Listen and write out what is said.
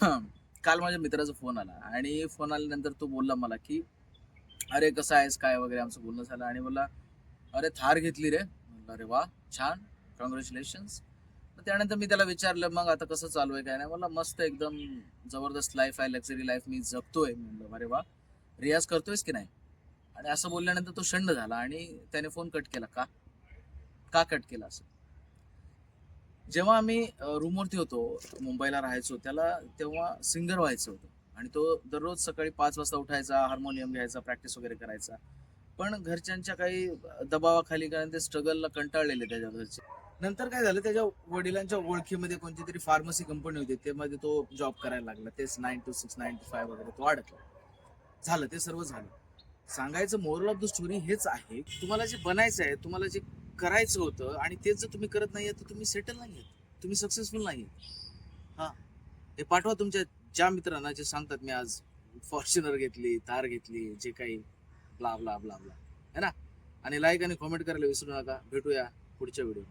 काल माझ्या मित्राचा फोन आला आणि फोन आल्यानंतर तो बोलला मला की अरे कसा आहेस काय वगैरे आमचं बोलणं झालं आणि बोलला अरे थार घेतली रे. म्हणलं अरे वा छान, कॉंग्रॅच्युलेशन्स. त्यानंतर मी त्याला विचारलं मग आता कसं चालू आहे काय नाही. मला मस्त एकदम जबरदस्त लाईफ आहे, लक्झरी लाईफ मी जगतोय. म्हणलं अरे वा, रियाज करतोयस की नाही. आणि असं बोलल्यानंतर तो शंड झाला आणि त्याने फोन कट केला. का का कट केला असं. जेव्हा आम्ही रूमवरती होतो, मुंबईला राहायचो, त्याला तेव्हा सिंगर व्हायचं होतं आणि तो दररोज सकाळी 5 वाजता उठायचा, हार्मोनियम घ्यायचा, प्रॅक्टिस वगैरे करायचा. पण घरच्यांच्या काही दबावाखाली, कारण ते स्ट्रगलला कंटाळलेले त्याच्या घरचे. नंतर काय झालं, त्याच्या वडिलांच्या ओळखीमध्ये कोणती तरी फार्मसी कंपनी होती, त्यामध्ये तो जॉब करायला लागला. तेच 9 to 6, 9 to 5 वगैरे तो अडकला. झालं ते सर्व झालं. सांगायचं मोरल ऑफ द स्टोरी हेच आहे, तुम्हाला जे बनायचं आहे, तुम्हाला जे करायचं होतं आणि तेच जर तुम्ही करत नाहीये तर तुम्ही सेटल नाहीये, तुम्ही सक्सेसफुल नाहीये. हा, हे पाठवा तुमच्या ज्या मित्रांना जे सांगतात मी आज फॉर्च्युनर घेतली, थार घेतली, जे काही ब्ला ब्ला ब्ला ब्ला, है ना. आणि लाईक आणि कमेंट करायला विसरू नका. भेटूया पुढच्या व्हिडिओ.